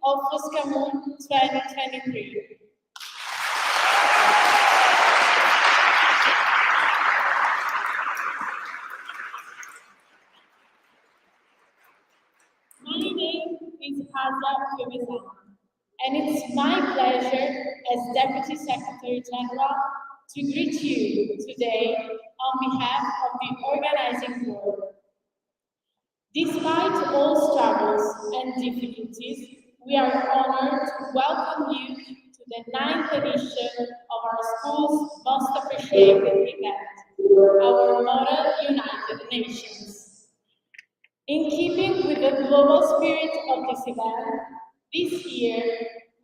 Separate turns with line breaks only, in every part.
of FOSCAMUN 2023. My name is Hazra, and it's my pleasure as Deputy Secretary General to greet you today on behalf of the organizing board. Despite all struggles and difficulties, we are honored to welcome you to the 9th edition of our school's most appreciated event, our motto, United Nations. In keeping with the global spirit of this event, this year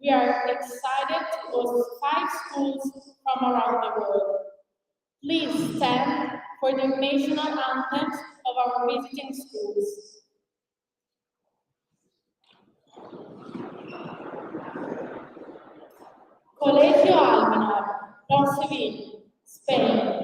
we are excited to host 5 schools from around the world. Please stand for the national anthems of our visiting schools. Colegio Almenor, from Seville, Spain.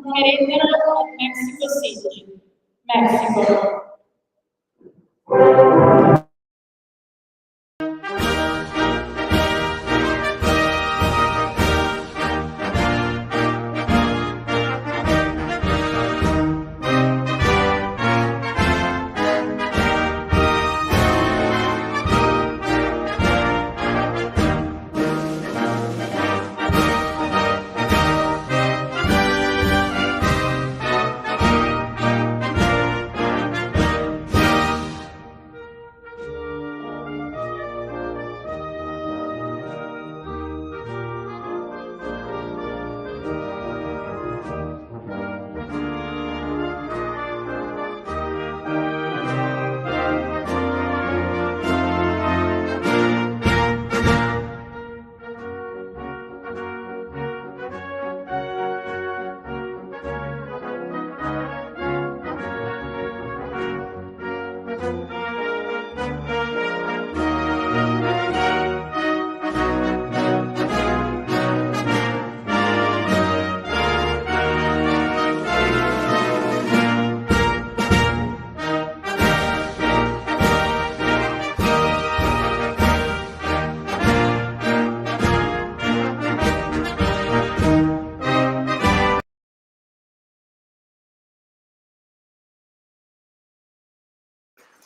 Querétaro, Mexico City, Mexico.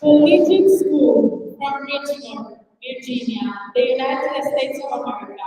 Collegiate School from Richmond, Virginia, the United States of America.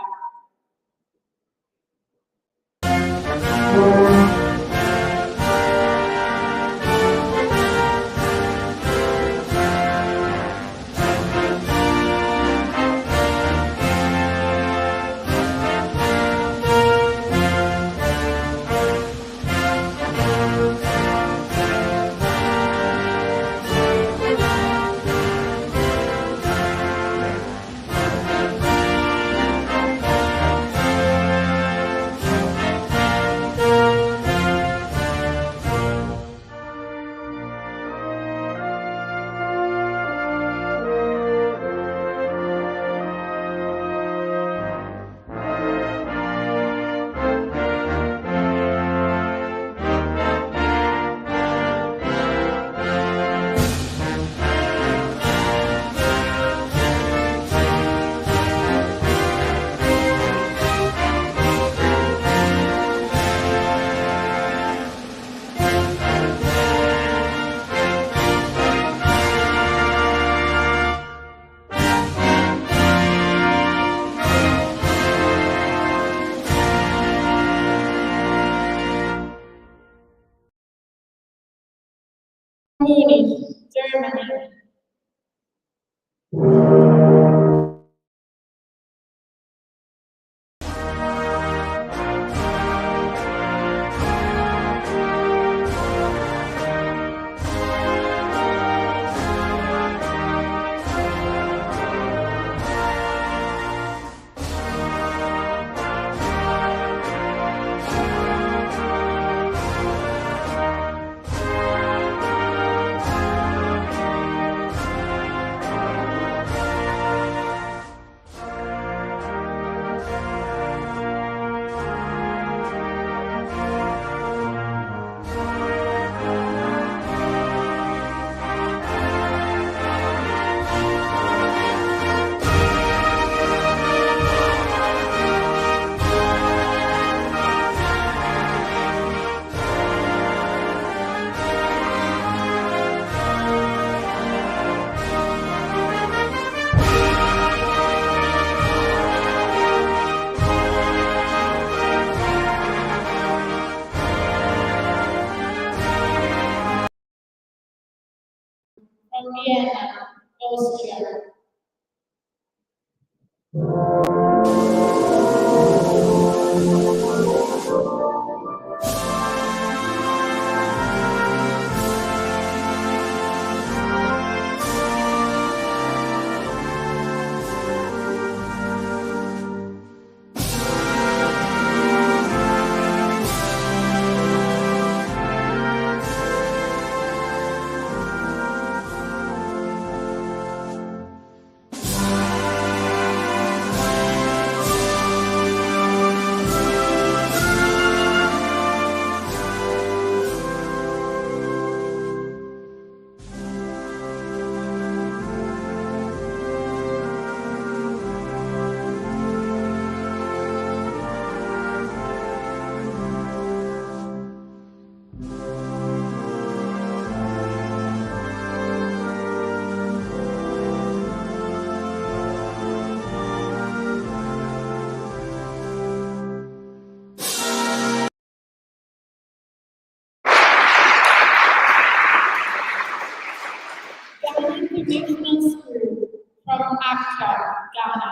Munich, Germany. From Vienna, Austria. International School from Accra, Ghana.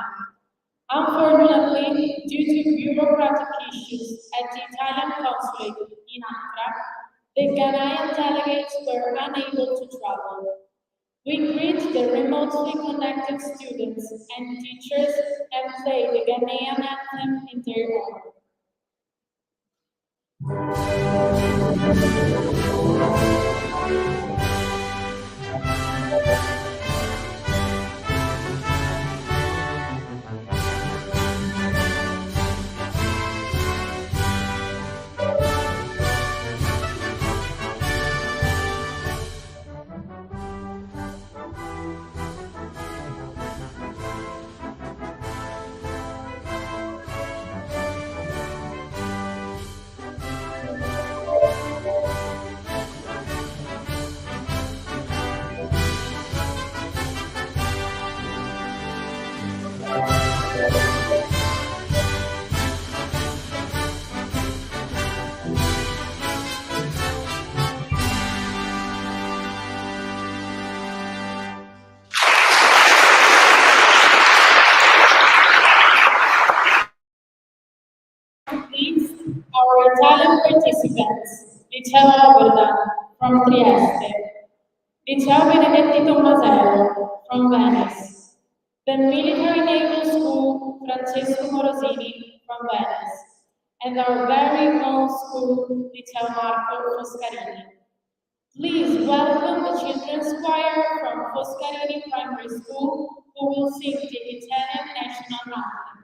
Unfortunately, due to bureaucratic issues at the Italian consulate in Accra, the Ghanaian delegates were unable to travel. We greet the remotely connected students and teachers and play the Ghanaian anthem in their honor. Please, our Italian participants, Liceo from Trieste, Liceo Benedetti Tommasello from Venice, the Military Naval School Francesco Morosini from Venice, and our very own school, Liceo Marco Foscarini. Please welcome the children's choir from Foscarini Primary School, who will sing the Italian national anthem.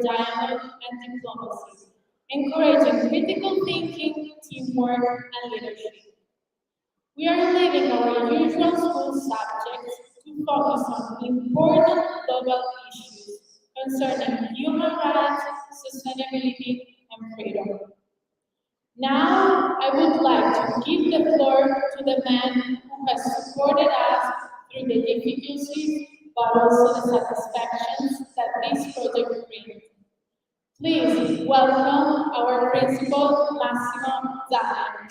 dialogue and diplomacy, encouraging critical thinking, teamwork, and leadership. We are leaving our usual school subjects to focus on important global issues concerning human rights, sustainability, and freedom. Now, I would like to give the floor to the man who has supported us through the difficulties, but also the satisfactions that this project brings. Please welcome our principal, Massimo Zani.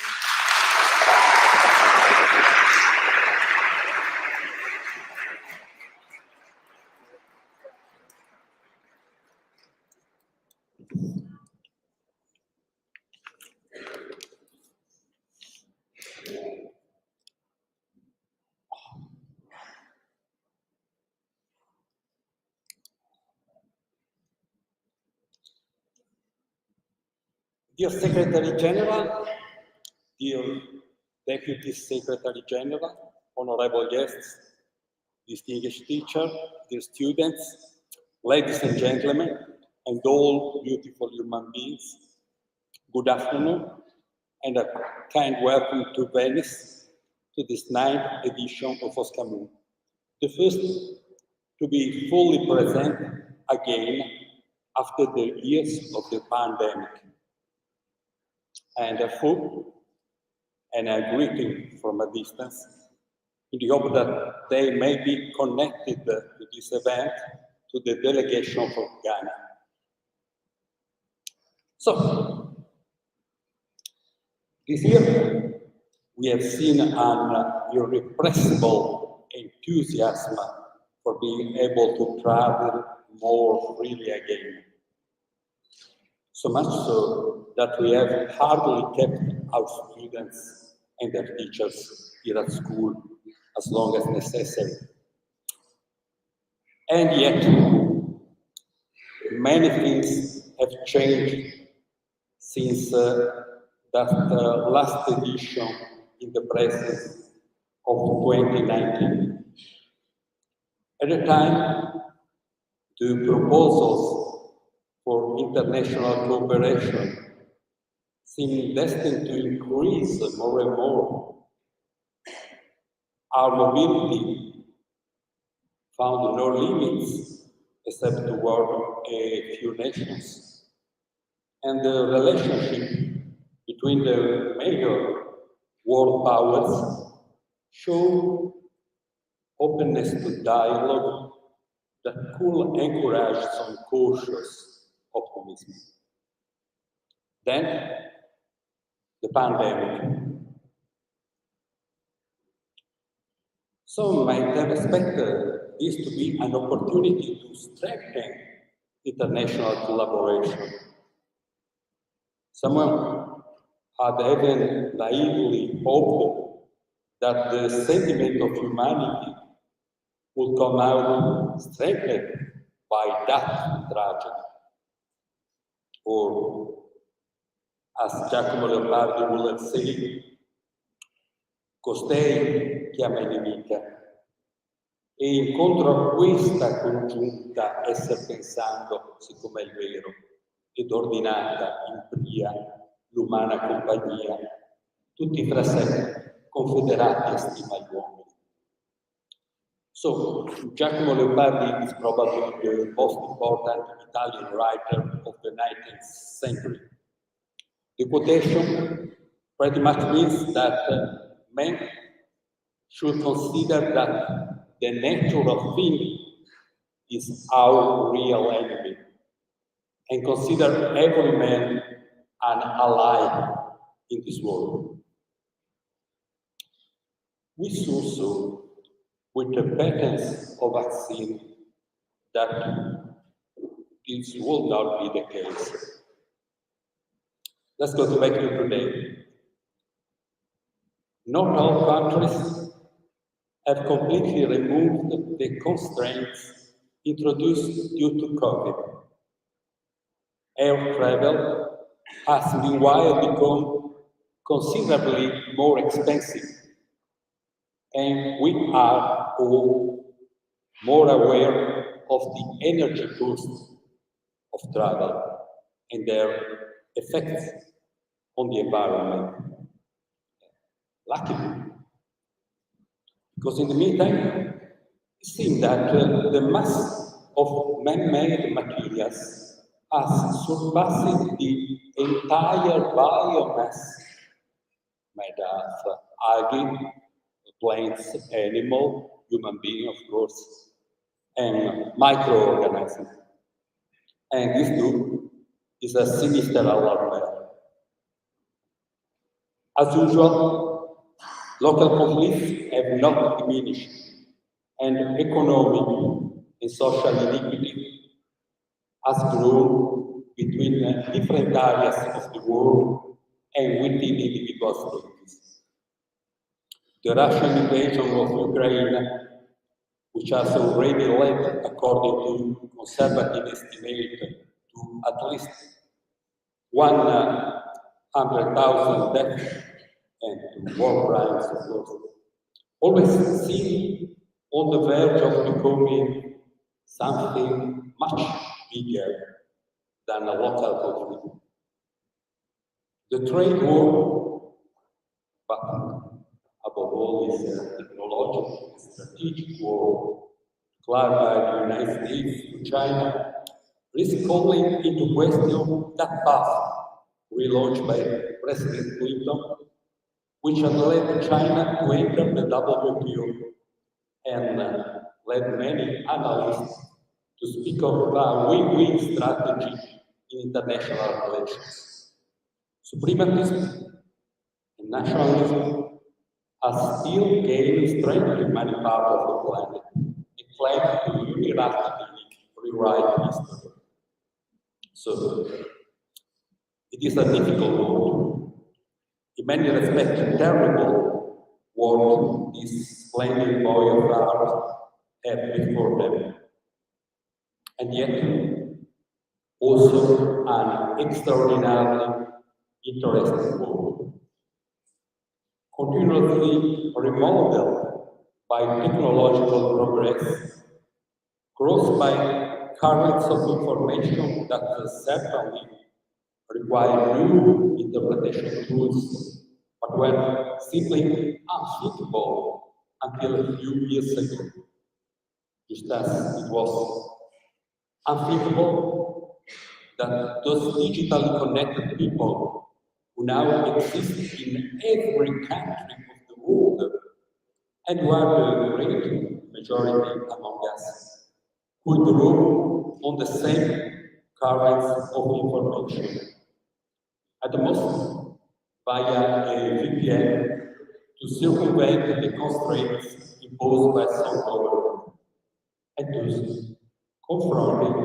Dear Secretary General, dear Deputy Secretary General, honorable guests, distinguished teachers, dear students, ladies and gentlemen, and all beautiful human beings, good afternoon, and a kind welcome to Venice, to this 9th edition of FOSCAMUN, the first to be fully present again after the years of the pandemic. And a hope and a greeting from a distance in the hope that they may be connected to this event to the delegation from Ghana. So, this year we have seen an irrepressible enthusiasm for being able to travel more freely again. So much so that we have hardly kept our students and their teachers here at school as long as necessary. And yet, many things have changed since that last edition in the presence of 2019. At the time, the proposals for international cooperation seem destined to increase more and more. Our mobility found no limits except toward a few nations. And the relationship between the major world powers show openness to dialogue that could encourage some cautious optimism. Then, the pandemic. Some might have expected this to be an opportunity to strengthen international collaboration. Someone had even naively hoped that the sentiment of humanity would come out strengthened by that tragedy. Or, as Giacomo Leopardi would have said, costei chiama inimica, e incontro a questa congiunta esser pensando, siccome è il vero, ed ordinata in pria l'umana compagnia, tutti fra sé confederati e stima gli uomini. So, Giacomo Leopardi is probably the most important Italian writer of the 19th century. The quotation pretty much means that men should consider that the nature of things is our real enemy, and consider every man an ally in this world. We saw so with the patents of vaccine that this will not be the case. Let's go back to today. Not all countries have completely removed the constraints introduced due to COVID. Air travel has meanwhile become considerably more expensive, and we are all more aware of the energy cost of travel and their effects on the environment. Luckily, because in the meantime, it seems that the mass of man-made materials has surpassed the entire biomass made of algae, plants, animal, human being, of course, and microorganisms. And this too is a sinister alarm. As usual, local conflicts have not diminished, and economic and social inequity has grown between different areas of the world and within individual states. The Russian invasion of Ukraine, which has already led, according to conservative estimates, to at least 100,000 deaths and to war crimes, of course, always seen on the verge of becoming something much bigger than a local conflict. The trade war, but above all is a technological and strategic war declared by the United States to China, risks calling into question that path relaunched by President Clinton, which had led China to enter the WTO and led many analysts to speak of a win-win strategy in international relations. Supremacism and nationalism are still gaining strength in many parts of the planet and claim to unilaterally rewrite history. So, it is a difficult road. In many respects, terrible what this splendid boy of ours had before them. And yet, also an extraordinarily interesting world, continuously remodeled by technological progress, crossed by currents of information that certainly require new interpretation tools, but were simply unthinkable until a few years ago, just as it was unthinkable that those digitally connected people who now exist in every country of the world and who are the great majority among us, could draw on the same currents of information, at the most via a VPN to circumvent the constraints imposed by some government, and thus confronting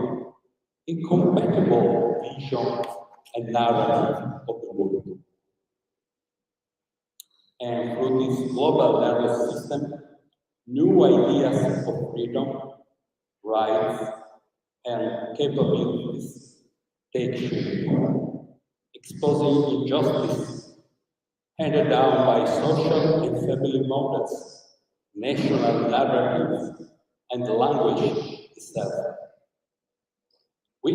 incompatible visions and narrative of the world. And through this global nervous system, new ideas of freedom, rights, and capabilities take shape, exposing injustice handed down by social and family models, national narratives, and the language itself. We,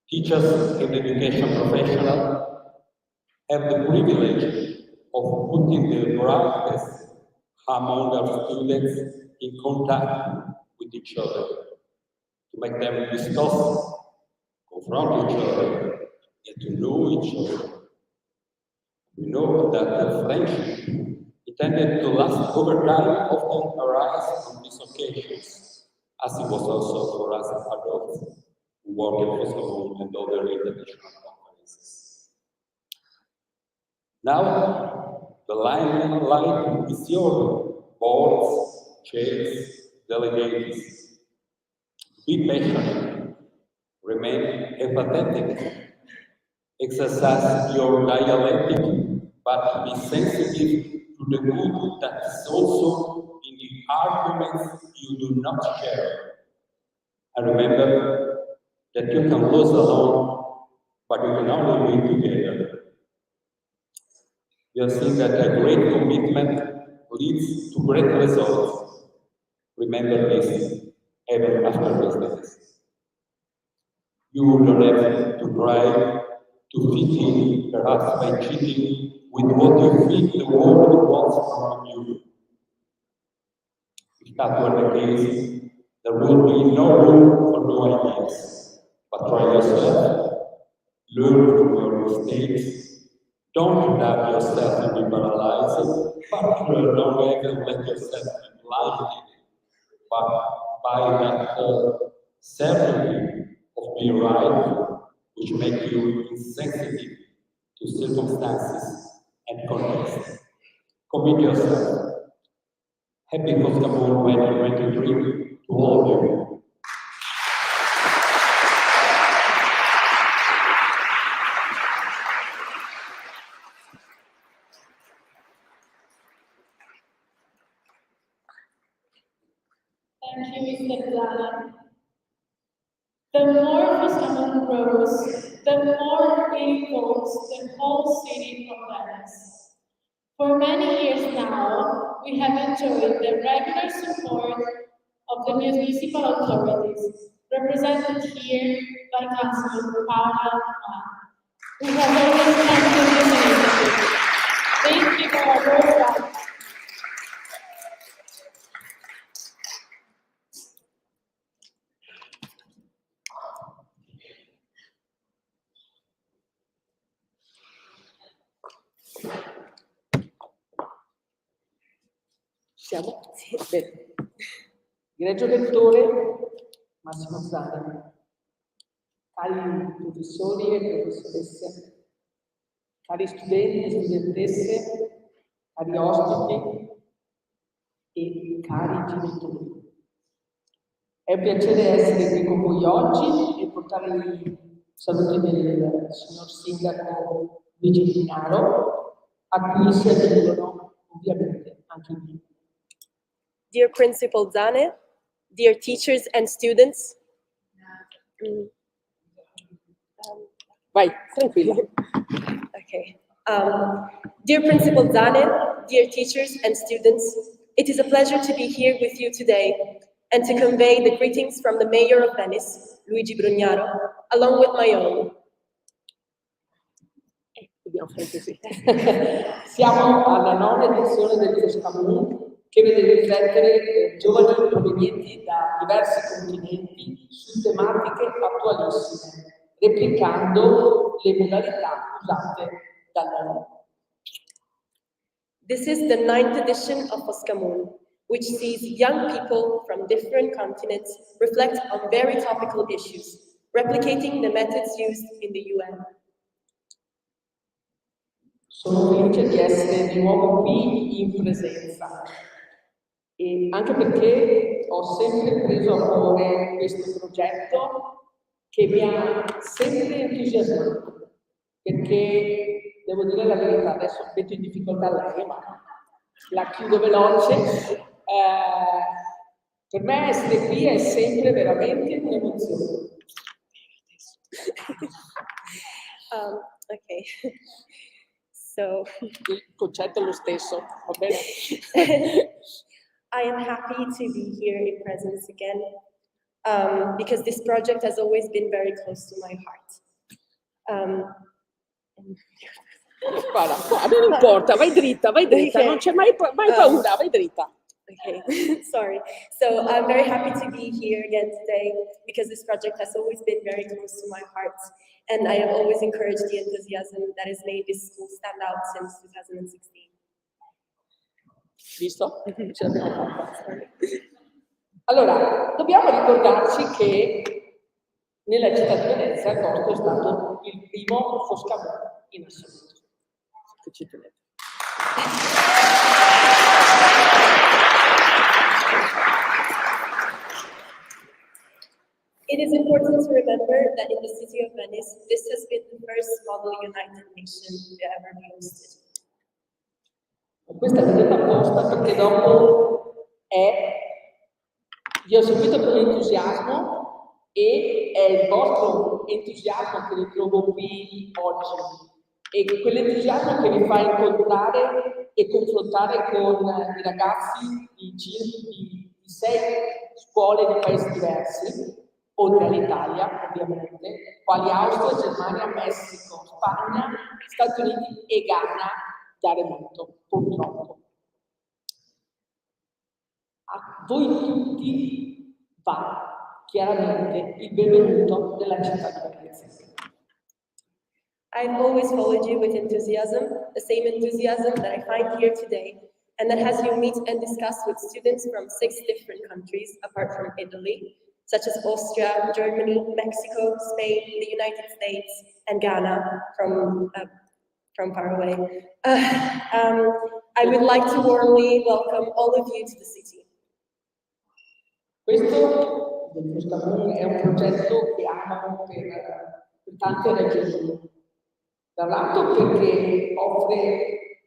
teachers and education professionals, have the privilege of putting the brightest among our students in contact with each other, to make them discuss, confront each other, and to know each other. We know that the friendship intended to last over time often arises on these occasions, as it was also for us adults who work at FOSCAMUN and other international conferences. Now, the limelight is yours, boards, chairs, delegates. Be patient, remain empathetic, exercise your dialectic, but be sensitive to the good that is also in the arguments you do not share. And remember that you can lose alone, but you can only win together. We have seen that a great commitment leads to great results. Remember this even after these days. You don't have to try to fit in, perhaps by cheating with what you think the world wants from you. If that were the case, there will be no room for new ideas. But try yourself, learn from your mistakes, don't let yourself be paralyzed, but don't ever let yourself be blinded by that certainty of being right, which make you insensitive to circumstances and context. Commit yourself. Happy FOSCAMUN 2023 to all of you.
Thank you, Mr. Zana. The more FOSCAMUN grows, the more it involves the whole city of Venice. For many years now, we have enjoyed the regular support of the municipal authorities, represented here by Councilor Paola Mann, who has always championed this initiative. Please give her a warm welcome.
Siamo? Sì, bene. Egregio lettore, Massimo Zani, cari professori e professoresse, cari studenti e studentesse, cari ospiti e cari genitori. È un piacere essere qui con voi oggi e portare i saluti del signor Sindaco Luigi Brugnaro, a cui si aggiungono ovviamente anche i miei.
Dear Principal Zane, dear teachers and students.
Vai, tranquilla.
Okay. Dear Principal Zane, dear teachers and students, it is a pleasure to be here with you today and to convey the greetings from the Mayor of Venice, Luigi Brugnaro, along with my own.
Dobbiamo fare così. Siamo alla 9ª edizione del FOSCAMUN, che vede riflettere giovani provenienti da diversi continenti su tematiche attualissime, replicando le modalità usate dall'ONU.
This is the 9th edition of FOSCAMUN, which sees young people from different continents reflect on very topical issues, replicating the methods used in the UN.
Sono felice di essere di nuovo qui in presenza, e anche perché ho sempre preso a cuore questo progetto che mi ha sempre entusiasmato, perché devo dire la verità, adesso metto in difficoltà lei, ma la chiudo veloce. Per me essere qui è sempre veramente un'emozione.
Okay. So,
Il concetto è lo stesso, va bene?
I am happy to be here in presence again, because this project has always been very close to my heart.
Guarda, a me non importa, vai dritta,
Okay.
non c'è mai paura, vai dritta.
Okay, sorry. So I'm very happy to be here again today because this project has always been very close to my heart, and I have always encouraged the enthusiasm that has made this school stand out since 2016.
Visto? Ce l'abbiamo fatta. Allora, dobbiamo ricordarci che nella città di Venezia agosto è stato il primo FOSCAMUN in assoluto. Che ci tenete.
It is important to remember that in the city of Venice, this has been the first model United Nations to ever be hosted.
Questa è venuta apposta perché dopo vi ho seguito con entusiasmo e è il vostro entusiasmo che ritrovo qui oggi. E quell'entusiasmo che vi fa incontrare e confrontare con i ragazzi di 6 scuole di paesi diversi, oltre all'Italia, ovviamente, quali Austria, Germania, Messico, Spagna, Stati Uniti e Ghana, da remoto, purtroppo. A voi tutti va chiaramente il benvenuto della città di Venezia.
I've always followed you with enthusiasm, the same enthusiasm that I find here today, and that has you meet and discuss with students from 6 different countries, apart from Italy, such as Austria, Germany, Mexico, Spain, the United States, and Ghana from far away. I would like to warmly welcome all of you to the city.
Questo del FOSCAMUN è un progetto che amo per tante ragioni. Da un lato perché offre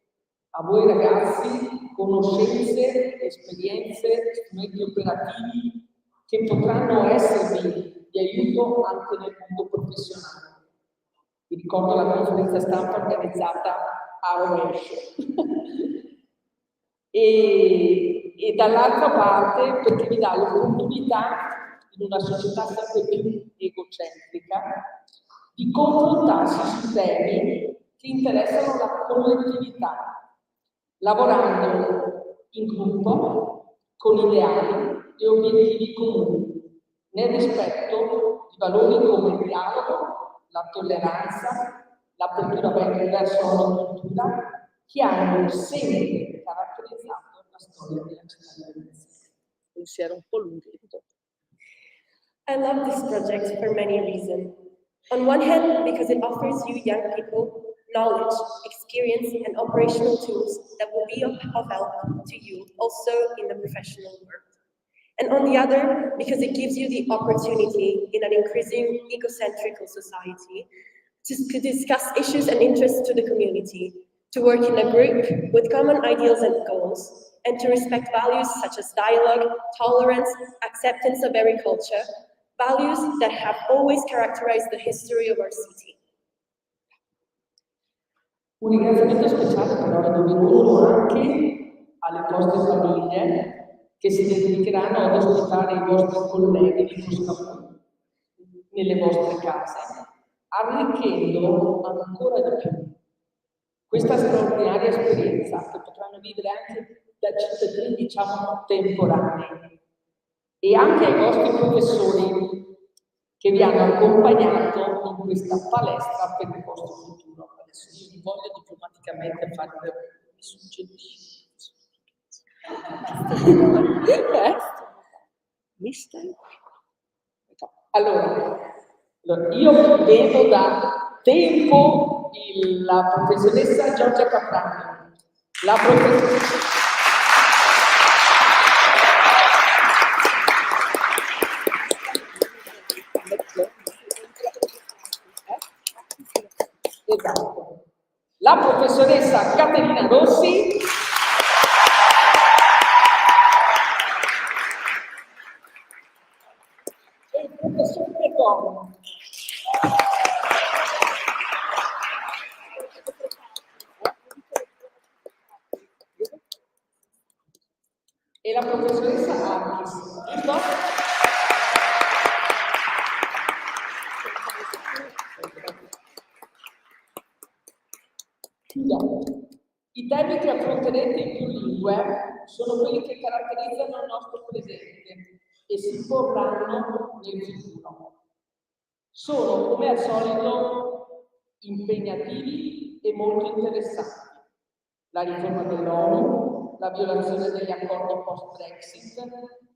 a voi ragazzi conoscenze, esperienze, strumenti operativi che potranno esservi di aiuto anche nel mondo professionale. Vi ricordo la conferenza stampa organizzata a Rovescio. E dall'altra parte perché vi dà l'opportunità, in una società sempre più egocentrica, di confrontarsi su temi che interessano la collettività, lavorando in gruppo, con ideali e obiettivi comuni, nel rispetto di valori come il dialogo, la tolleranza, l'apertura verso ogni cultura, che hanno sempre caratterizzato la storia della città di Venezia. Pensiero un po' lunghetto.
I love this project for many reasons. On one hand, because it offers you young people knowledge, experience, and operational tools that will be of help to you also in the professional world. And on the other, because it gives you the opportunity in an increasing egocentrical society to discuss issues and interests to the community, to work in a group with common ideals and goals, and to respect values such as dialogue, tolerance, acceptance of every culture, values that have always characterized the history of our city.
Un ringraziamento speciale però è doveroso anche alle vostre famiglie che si dedicheranno ad ospitare i vostri colleghi di FOSCAMUN nelle vostre case, arricchendo ancora di più questa straordinaria esperienza che potranno vivere anche da cittadini, diciamo, temporanei, e anche ai vostri professori che vi hanno accompagnato in questa palestra per il vostro futuro. Adesso io vi voglio diplomaticamente fare dei suggerimenti. Allora, io vedo da tempo la professoressa Giorgia Caprano, la professoressa... Esatto. La professoressa Caterina Rossi e il professor Pecoro. E la professoressa Archis, giusto? I temi che affronterete in più lingue sono quelli che caratterizzano il nostro presente e si porranno nel futuro. Sono, come al solito, impegnativi e molto interessanti. La riforma dell'ONU, la violazione degli accordi post-Brexit,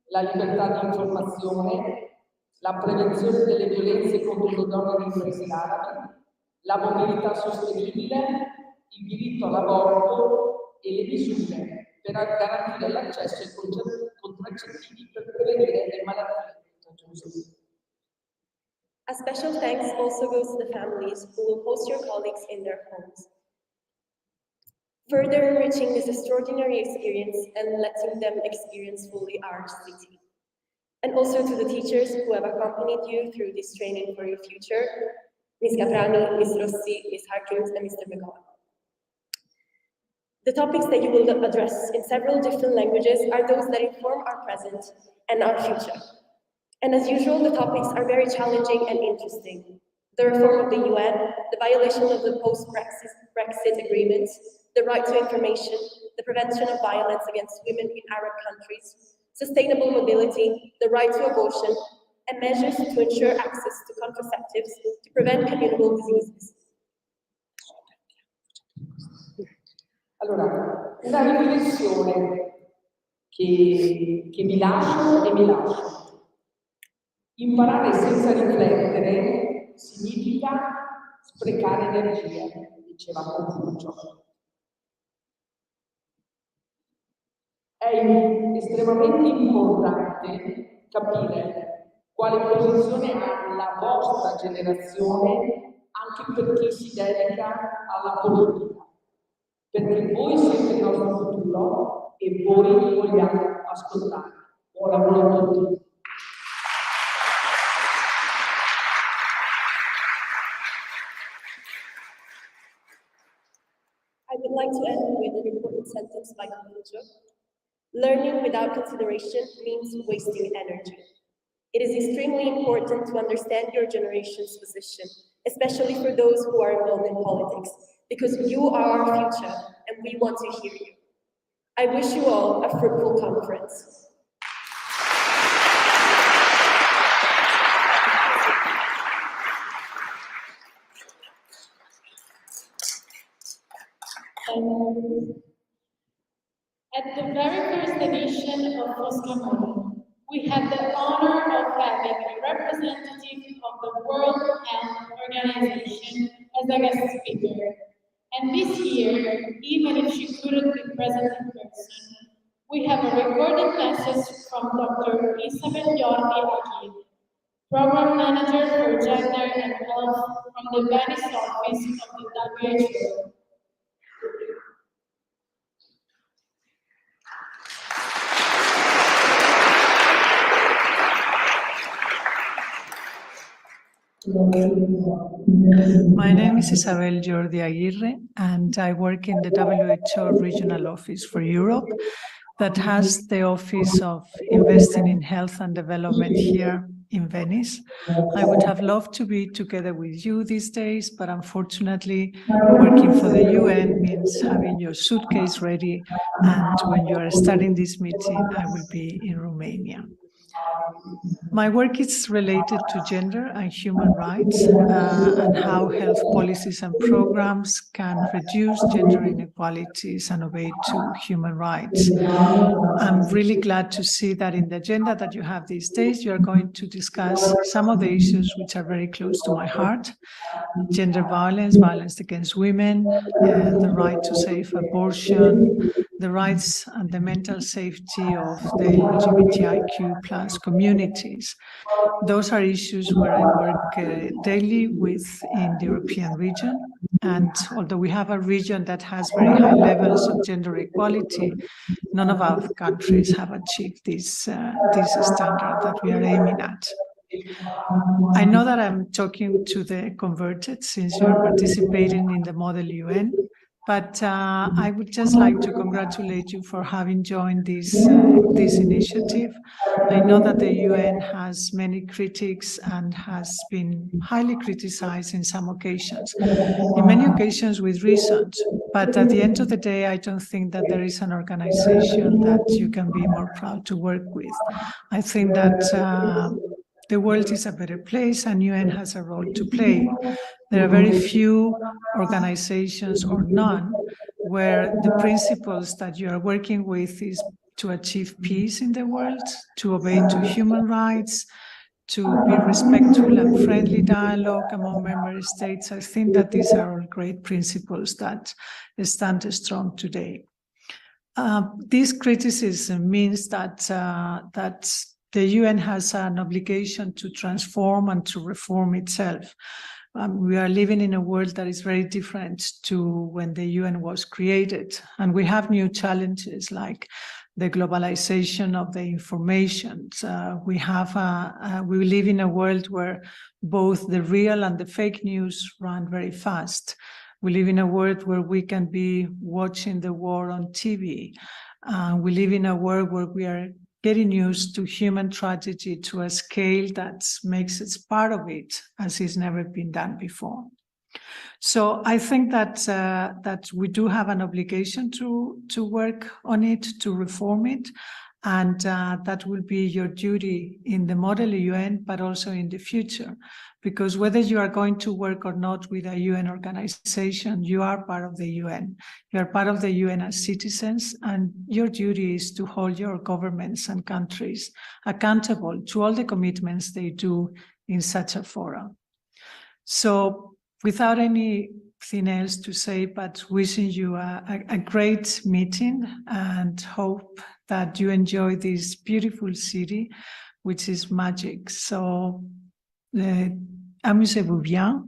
la libertà di informazione, la prevenzione delle violenze contro le donne nei paesi arabi, la mobilità sostenibile, il diritto all'aborto e le misure per garantire l'accesso ai contraccettivi per prevenire le malattie contagiose.
A special thanks also goes to the families who will host your colleagues in their homes, further enriching this extraordinary experience and letting them experience fully our city. And also to the teachers who have accompanied you through this training for your future, Ms. Caprani, Ms. Rossi, Ms. Harkins, and Mr. McGowan. The topics that you will address in several different languages are those that inform our present and our future. And as usual, the topics are very challenging and interesting. The reform of the UN, the violation of the post-Brexit agreement, the right to information, the prevention of violence against women in Arab countries, sustainable mobility, the right to abortion, and measures to ensure access to contraceptives to prevent communicable diseases.
Allora, una riflessione che vi lascio e mi lascio. Imparare senza riflettere significa sprecare energia, diceva Confucio. È estremamente importante capire quale posizione ha la vostra generazione anche per chi si dedica alla politica, perché voi siete il nostro futuro e voi vogliamo ascoltare. Buon lavoro a tutti.
I would like to end with an important sentence by Confucio. Learning without consideration means wasting energy. It is extremely important to understand your generation's position, especially for those who are involved in politics, because you are our future and we want to hear you. I wish you all a fruitful conference.
At the very first edition of FOSCAMUN, we had the honor of having a representative of the World Health Organization as a guest speaker. And this year, even if she couldn't be present in person, we have a recorded message from Dr. Isabel Jordi Aguirre, Program Manager for Gender and Health from the Venice office of the WHO.
My name is Isabel Jordi Aguirre, and I work in the WHO Regional Office for Europe that has the Office of Investing in Health and Development here in Venice. I would have loved to be together with you these days, but unfortunately, working for the UN means having your suitcase ready, and when you are starting this meeting, I will be in Romania. My work is related to gender and human rights and how health policies and programs can reduce gender inequalities and obey to human rights. I'm really glad to see that in the agenda that you have these days, you are going to discuss some of the issues which are very close to my heart: gender violence, violence against women, the right to safe abortion, the rights and the mental safety of the LGBTIQ plus communities. Those are issues where I work daily within the European region. And although we have a region that has very high levels of gender equality, none of our countries have achieved this standard that we are aiming at. I know that I'm talking to the converted since you're participating in the Model UN, but I would just like to congratulate you for having joined this initiative. I know that the UN has many critics and has been highly criticized in some occasions, in many occasions with reason, but at the end of the day, I don't think that there is an organization that you can be more proud to work with. I think that the world is a better place and UN has a role to play. There are very few organizations or none where the principles that you are working with is to achieve peace in the world, to obey to human rights, to be respectful and friendly dialogue among member states. I think that these are all great principles that stand strong today. This criticism means that the UN has an obligation to transform and to reform itself. We are living in a world that is very different to when the UN was created, and we have new challenges like the globalization of the information. We live in a world where both the real and the fake news run very fast. We live in a world where we can be watching the war on TV. We live in a world where we are getting used to human tragedy to a scale that makes it part of it, as it's never been done before. So I think that that we do have an obligation to work on it, to reform it, and that will be your duty in the model UN, but also in the future. Because whether you are going to work or not with a UN organization, you are part of the UN. You are part of the UN as citizens, and your duty is to hold your governments and countries accountable to all the commitments they do in such a forum. So without anything else to say, but wishing you a great meeting and hope that you enjoy this beautiful city, which is magic. So amusez-vous bien.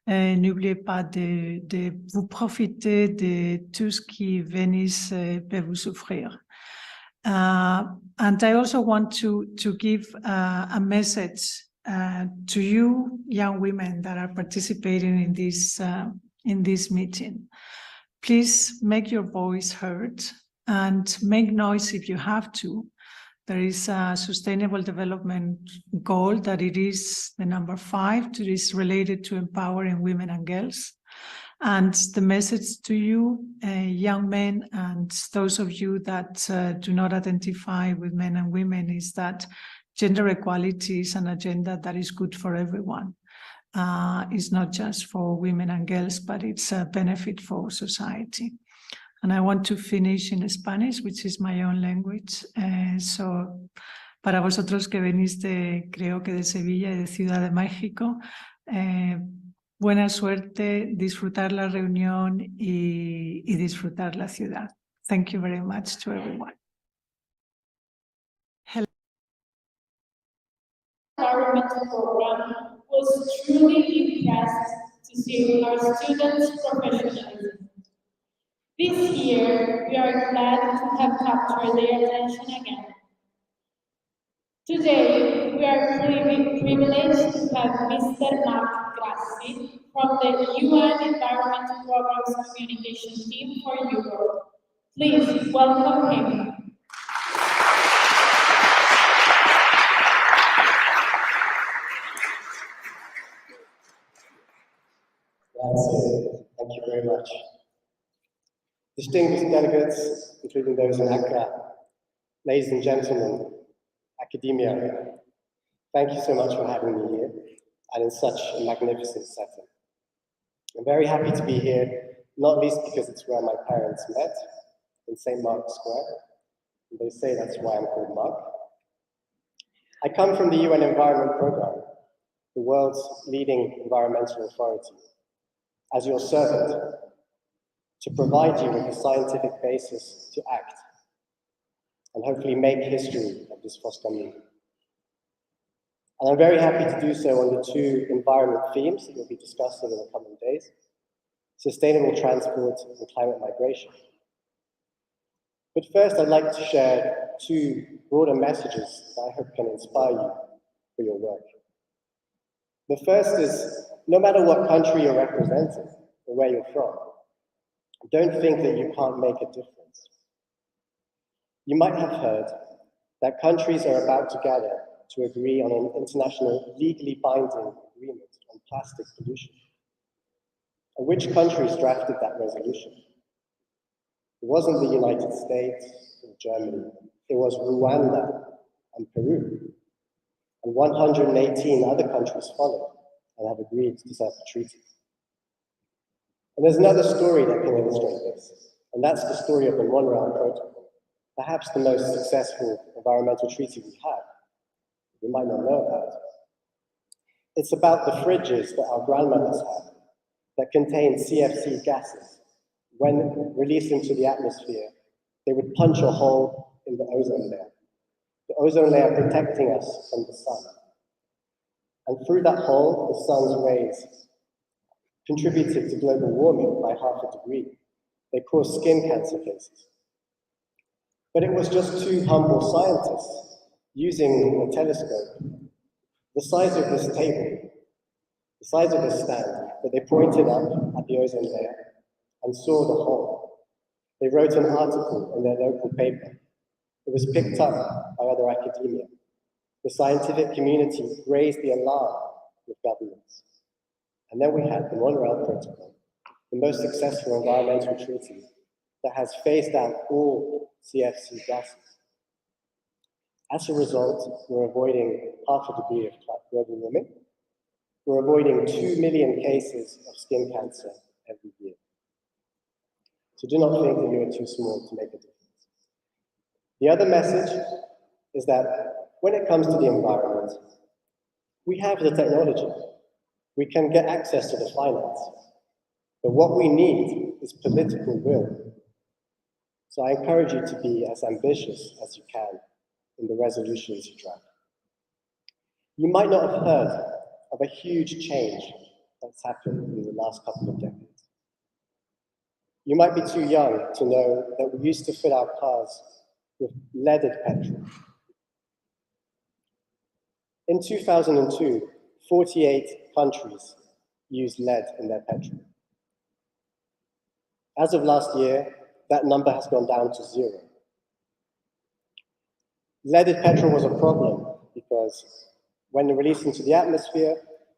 N'oubliez pas de vous profiter de tout ce qui Venice peut vous offrir. And I also want to give a message to you young women that are participating in this meeting. Please make your voice heard and make noise if you have to. There is a sustainable development goal that it is the number 5 that is related to empowering women and girls. And the message to you, young men, and those of you that do not identify with men and women, is that gender equality is an agenda that is good for everyone. It's not just for women and girls, but it's a benefit for society. And I want to finish in Spanish, which is my own language. So, para vosotros que venís creo que de Sevilla y de Ciudad de México, buena suerte, disfrutar la reunión y disfrutar la ciudad. Thank you very much to everyone.
Environmental program was truly impressed to see our students' professionalism. This year, we are glad to have captured their attention again. Today, we are privileged to have Mr. Mark Grassi from the UN Environmental Programs Communication Team for Europe. Please welcome him.
Grazie. Thank you very much. Distinguished delegates, including those in Accra, ladies and gentlemen, academia, thank you so much for having me here and in such a magnificent setting. I'm very happy to be here, not least because it's where my parents met, in St. Mark's Square. And they say that's why I'm called Mark. I come from the UN Environment Programme, the world's leading environmental authority, as your servant, to provide you with a scientific basis to act and hopefully make history of this FOSCAMUN. And I'm very happy to do so on the 2 environment themes that we'll be discussing in the coming days: sustainable transport and climate migration. But first, I'd like to share 2 broader messages that I hope can inspire you for your work. The first is, no matter what country you're representing or where you're from, don't think that you can't make a difference. You might have heard that countries are about to gather to agree on an international legally binding agreement on plastic pollution. And which countries drafted that resolution? It wasn't the United States or Germany, it was Rwanda and Peru. And 118 other countries followed and have agreed to set the treaty. And there's another story that can illustrate this, and that's the story of the Montreal Protocol, perhaps the most successful environmental treaty we have. You might not know about it. It's about the fridges that our grandmothers had that contain CFC gases. When released into the atmosphere, they would punch a hole in the ozone layer. The ozone layer protecting us from the sun. And through that hole, the sun's rays contributed to global warming by 0.5 degree. They caused skin cancer cases. But it was just 2 humble scientists using a telescope, the size of this table, the size of this stand, that they pointed up at the ozone layer and saw the hole. They wrote an article in their local paper It was picked up by other academia. The scientific community raised the alarm with governments. And then we had the Montreal Protocol, the most successful environmental treaty that has phased out all CFC gases. As a result, we're avoiding half a degree of global warming. We're avoiding 2 million cases of skin cancer every year. So do not think that you are too small to make a difference. The other message is that when it comes to the environment, we have the technology. We can get access to the finance. But what we need is political will. So I encourage you to be as ambitious as you can in the resolutions you draft. You might not have heard of a huge change that's happened in the last couple of decades. You might be too young to know that we used to fill our cars with leaded petrol. In 2002, 48 countries used lead in their petrol. As of last year, that number has gone down to 0. Leaded petrol was a problem because when released into the atmosphere,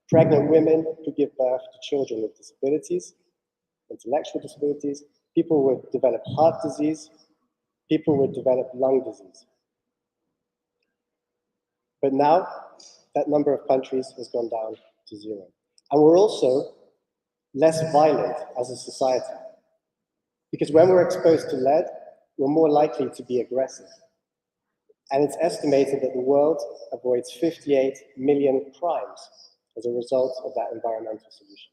pregnant women could give birth to children with disabilities, intellectual disabilities, people would develop heart disease, people would develop lung disease. But now, that number of countries has gone down to 0. And we're also less violent as a society. Because when we're exposed to lead, we're more likely to be aggressive. And it's estimated that the world avoids 58 million crimes as a result of that environmental solution.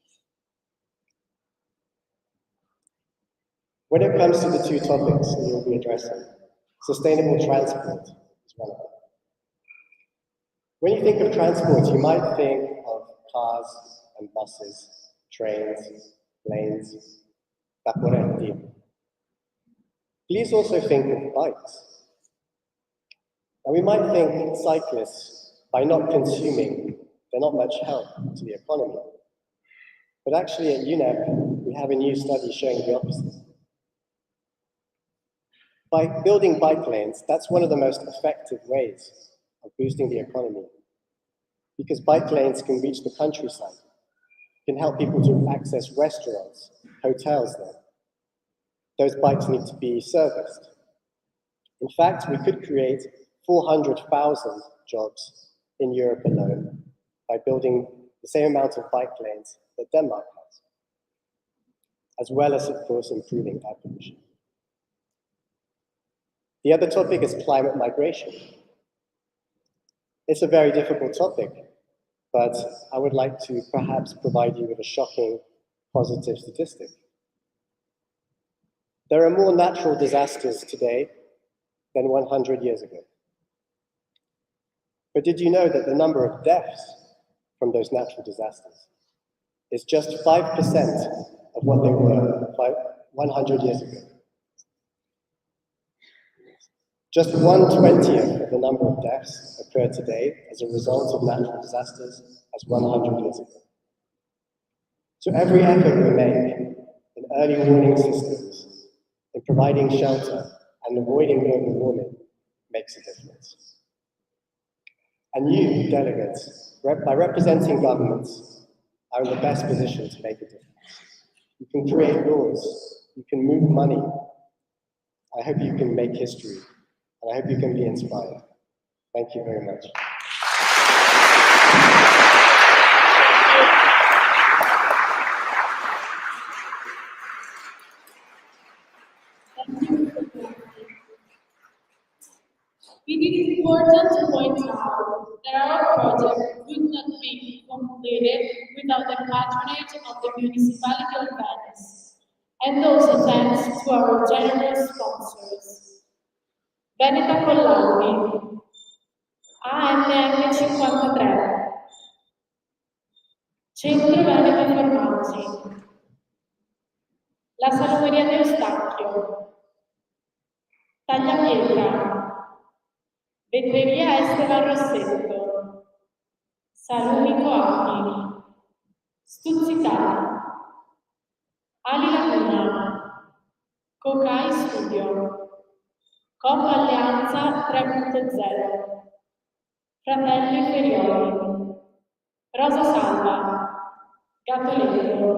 When it comes to the two topics that you'll be addressing, sustainable transport is one of them. When you think of transport, you might think of cars and buses, trains, planes, vaporetti. Please also think of bikes. And we might think cyclists, by not consuming, they're not much help to the economy. But actually at UNEP, we have a new study showing the opposite. By building bike lanes, that's one of the most effective ways of boosting the economy. Because bike lanes can reach the countryside, can help people to access restaurants, hotels there. Those bikes need to be serviced. In fact, we could create 400,000 jobs in Europe alone by building the same amount of bike lanes that Denmark has, as well as, of course, improving air pollution. The other topic is climate migration. It's a very difficult topic, but I would like to perhaps provide you with a shocking positive statistic. There are more natural disasters today than 100 years ago. But did you know that the number of deaths from those natural disasters is just 5% of what they were 100 years ago? Just 1/20th of the number of deaths occur today as a result of natural disasters as 100 years ago. So every effort we make in early warning systems, in providing shelter and avoiding global warming makes a difference. And you, delegates, by representing governments, are in the best position to make a difference. You can create laws, you can move money. I hope you can make history, and I hope you can be inspired. Thank you very much.
It is important to point out that our project would not be completed without the patronage of the municipality of Venice, and also thanks to our generous sponsors. Veneta Collaldi, ANM53, Centro Veneto Formaggi, La Salumeria di Eustachio, Tagliapietra, Vetreria Esteban Rossetto, Salumi Coatti, Stuzzicati, Ali Laguna, Cocai Studio, Coppa Alleanza 3.0, Fratelli Inferiori, Rosa Salva, Gattoletto.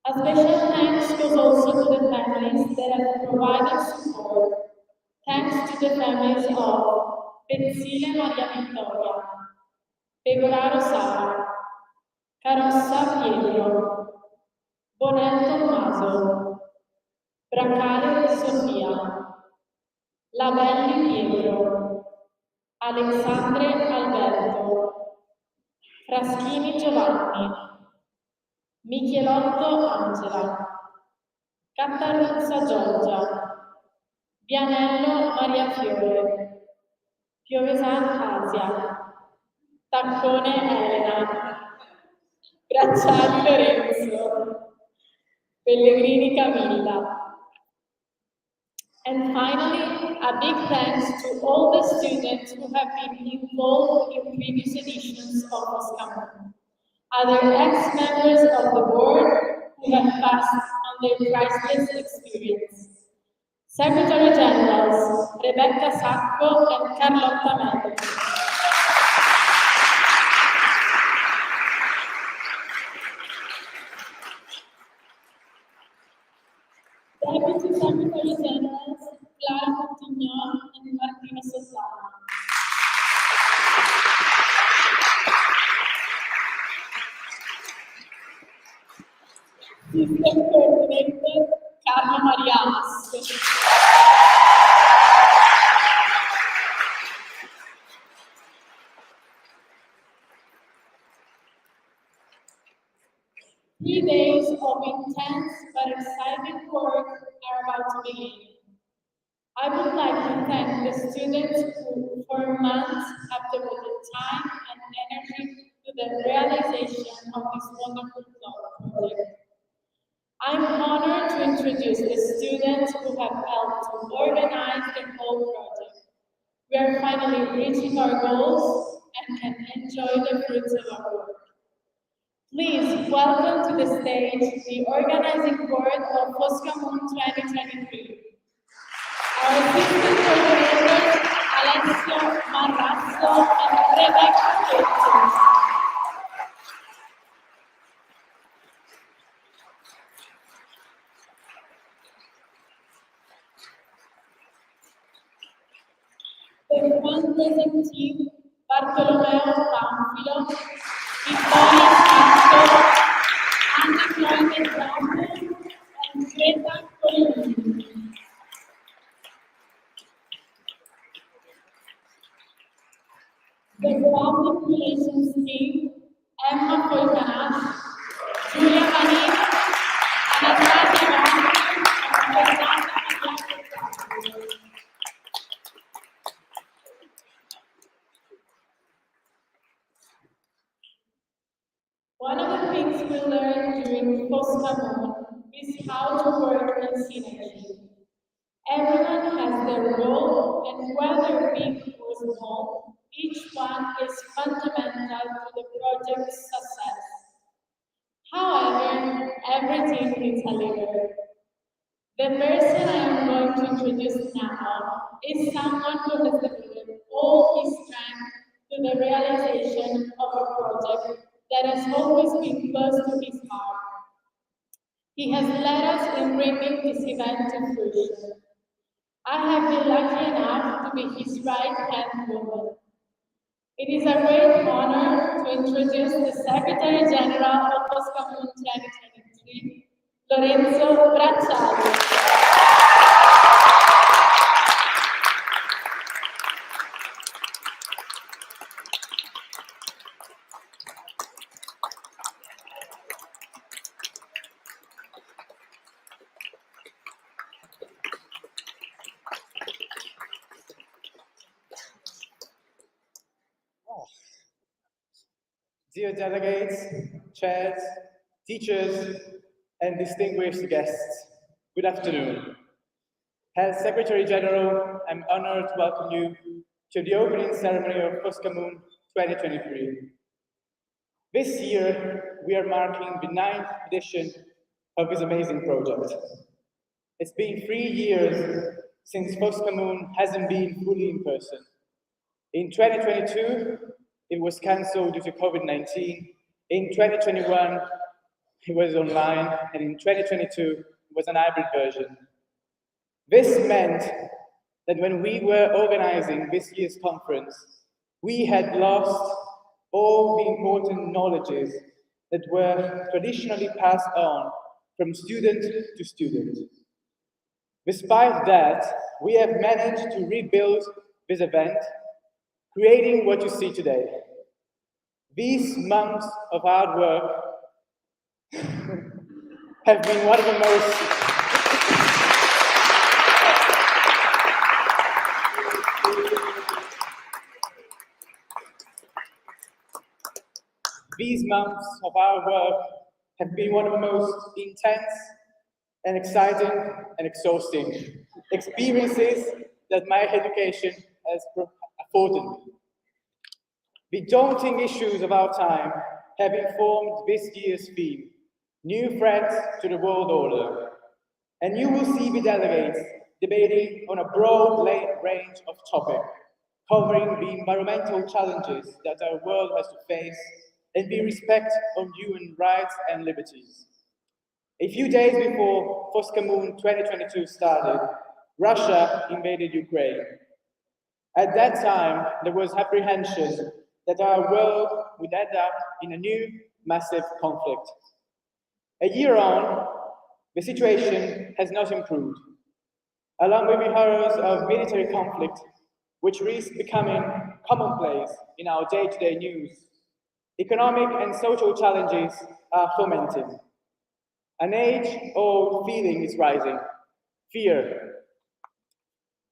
A special thanks goes also to the families that have provided support. Thanks to the families of Pezzile Maria Vittoria, Pegoraro Sara, Carossa Pietro, Bonel Tommaso, Brancale Sofia, Labelli Pietro, Alexandre Alberto, Fraschini Giovanni, Michelotto Angela, Cattaruzza Giorgia, Vianello Maria Fiore, Piovesan Asia, Taccone Elena, Bracciali Lorenzo, Pellegrini Camilla. And finally, a big thanks to all the students who have been involved in previous editions of FOSCAMUN, other ex-members of the board who have passed on their priceless experience. Secretary Generals Rebecca Sacco and Carlotta Mello. Deputy Secretary Generals Clara Coutignon and Martina Sottana. System Coordinator Carlo Mariamas. 3 days of intense but exciting work are about to begin. I would like to thank the students who, for months, have devoted time and energy to the realization of this wonderful project. I'm honored to introduce the students who have helped to organize the whole project. We are finally reaching our goals and can enjoy the fruits of our work. Please welcome to the stage the organizing board of FOSCAMUN 2023. Our assistant coordinators, Liceo Marco and Rebecca. The fundraising team, Bartolomeo Pamphilo, Vittoria Santo, Anna Clovis Zambo, and Greta Colini. The public relations team, Emma Polcanac, Giulia Manin, Anastasia Gatti, and Fernanda Magliacco. One of the things we learned during FOSCAMUN is how to work in synergy. Everyone has their role, and whether big or small, each one is fundamental to the project's success. However, every team needs a leader. The person I am going to introduce now is someone who has devoted all his strength to the realization of a project that has always been close to his heart. He has led us in bringing this event to fruition. I have been lucky enough to be his right-hand woman. It is a great honor to introduce the Secretary General of FOSCAMUN 2023, Lorenzo Bracciali.
Dear delegates, chairs, teachers, and distinguished guests, good afternoon. As Secretary General, I'm honored to welcome you to the opening ceremony of FOSCAMUN 2023. This year, we are marking the 9th edition of this amazing project. It's been 3 years since FOSCAMUN hasn't been fully in person. In 2022, it was cancelled due to COVID-19. In 2021, it was online, and in 2022, it was an hybrid version. This meant that when we were organizing this year's conference, we had lost all the important knowledges that were traditionally passed on from student to student. Despite that, we have managed to rebuild this event, creating what you see today. These months of hard work have been one of the most intense and exciting and exhausting experiences that my education has afforded me. The daunting issues of our time have informed this year's theme, New Threats to the World Order. And you will see the delegates debating on a broad range of topics, covering the environmental challenges that our world has to face and the respect of human rights and liberties. A few days before FOSCAMUN 2022 started, Russia invaded Ukraine. At that time, there was apprehension that our world would end up in a new massive conflict. A year on, the situation has not improved. Along with the horrors of military conflict, which risk becoming commonplace in our day-to-day news, economic and social challenges are fomenting. An age-old feeling is rising, fear.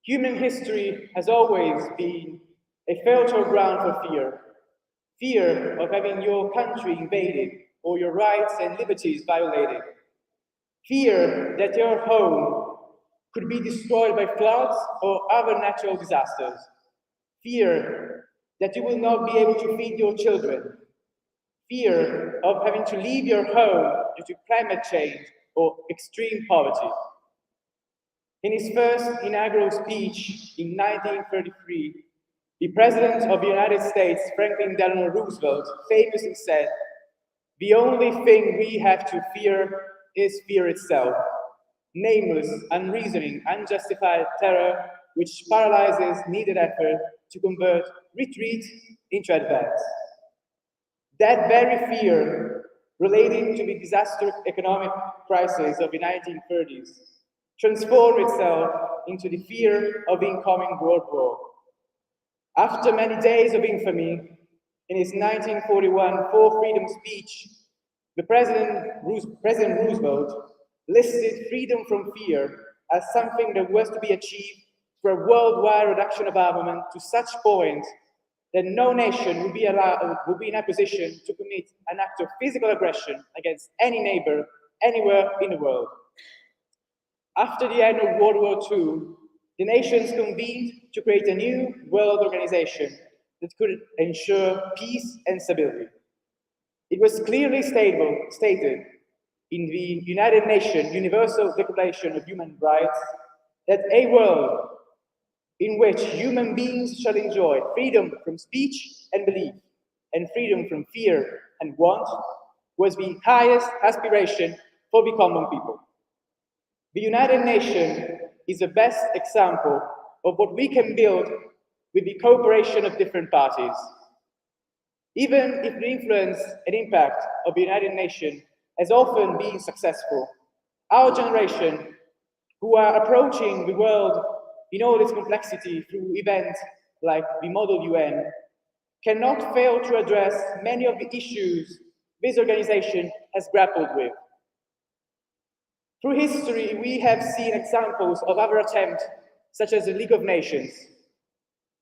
Human history has always been a fertile ground for fear. Fear of having your country invaded or your rights and liberties violated. Fear that your home could be destroyed by floods or other natural disasters. Fear that you will not be able to feed your children. Fear of having to leave your home due to climate change or extreme poverty. In his first inaugural speech in 1933, the President of the United States, Franklin Delano Roosevelt, famously said, "The only thing we have to fear is fear itself, nameless, unreasoning, unjustified terror which paralyzes needed effort to convert retreat into advance." That very fear relating to the disastrous economic crisis of the 1930s transformed itself into the fear of incoming World War. After many days of infamy, in his 1941 For Freedom speech, the President Roosevelt listed freedom from fear as something that was to be achieved through a worldwide reduction of armament to such point that no nation would be in a position to commit an act of physical aggression against any neighbor anywhere in the world. After the end of World War II, the nations convened to create a new world organization that could ensure peace and stability. It was clearly stated in the United Nations Universal Declaration of Human Rights that a world in which human beings shall enjoy freedom from speech and belief and freedom from fear and want was the highest aspiration for the common people. The United Nations is the best example of what we can build with the cooperation of different parties. Even if the influence and impact of the United Nations has often been successful, our generation, who are approaching the world in all its complexity through events like the Model UN, cannot fail to address many of the issues this organization has grappled with. Through history, we have seen examples of other attempts, such as the League of Nations.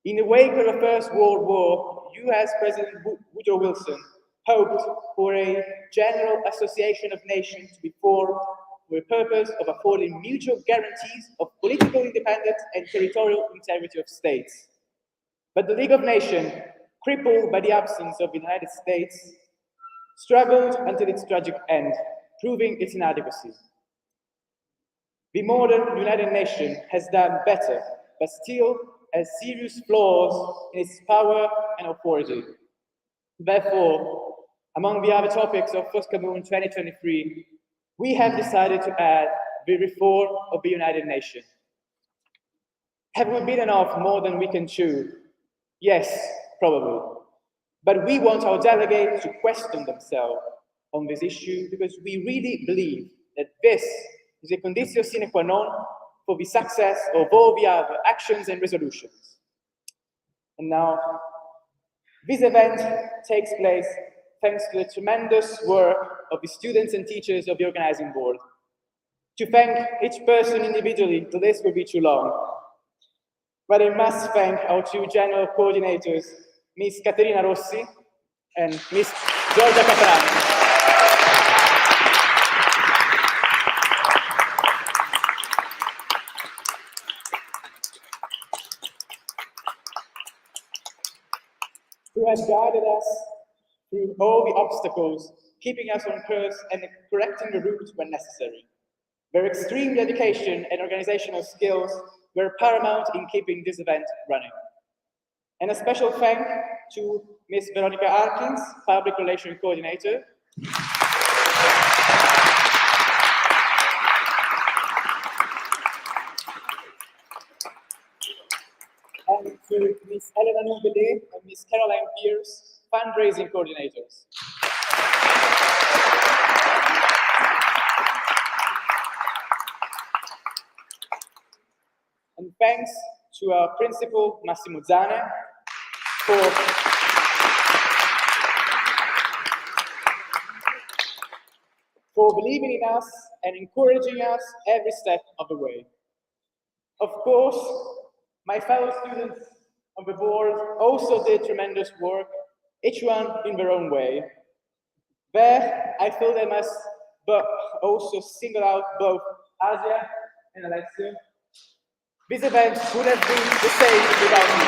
In the wake of the First World War, US President Woodrow Wilson hoped for a general association of nations to be formed for the purpose of affording mutual guarantees of political independence and territorial integrity of states. But the League of Nations, crippled by the absence of the United States, struggled until its tragic end, proving its inadequacy. The modern United Nations has done better, but still has serious flaws in its power and authority. Therefore, among the other topics of FOSCAMUN 2023, we have decided to add the reform of the United Nations. Have we bitten off more than we can chew? Yes, probably. But we want our delegates to question themselves on this issue because we really believe that this is a conditio sine qua non for the success of all the other actions and resolutions. And now, this event takes place thanks to the tremendous work of the students and teachers of the organizing board. To thank each person individually, the list will be too long. But I must thank our two general coordinators, Ms. Caterina Rossi and Ms. Giorgia Caprani. Who has guided us through all the obstacles, keeping us on course and correcting the route when necessary. Their extreme dedication and organizational skills were paramount in keeping this event running. And a special thank to Ms. Veronica Arkins, Public Relations Coordinator, and to Ms. Elena Nubele and Ms. Caroline Pierce, Fundraising Coordinators. And thanks to our principal, Massimo Zane, for believing in us and encouraging us every step of the way. Of course, my fellow students on the board also did tremendous work, each one in their own way. There, I feel I must also single out both Asia and Alessio. This event would have been the same without me.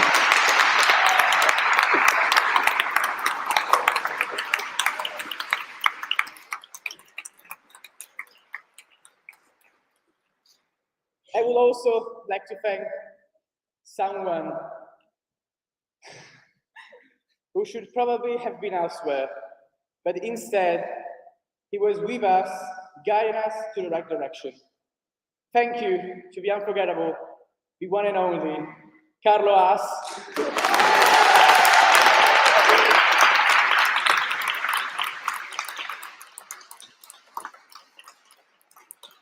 I would also like to thank someone who should probably have been elsewhere, but instead, he was with us, guiding us to the right direction. Thank you to the unforgettable, the one and only, Carlo Haas.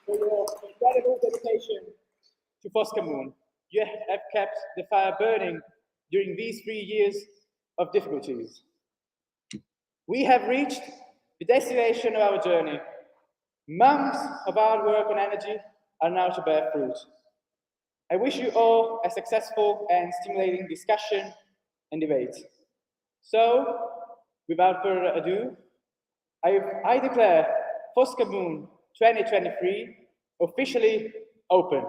For your incredible dedication to FOSCAMUN. You have kept the fire burning during these 3 years of difficulties. We have reached the destination of our journey. Months of hard work and energy are now to bear fruit. I wish you all a successful and stimulating discussion and debate. So, without further ado, I declare FOSCAMUN 2023 officially open.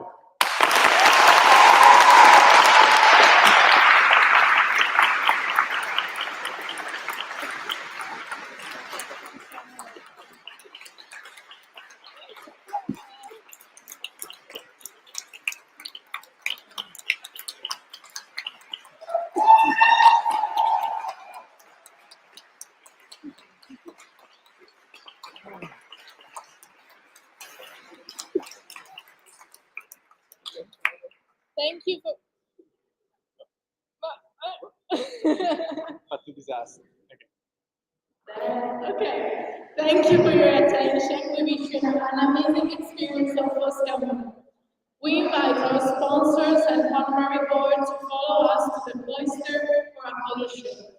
Thank you for.
Fatto disastro.
Okay. Thank you for your attention. We wish you an amazing experience of FOSCAMUN. We invite our sponsors and honorary board to follow us to the cloister for a photo shoot.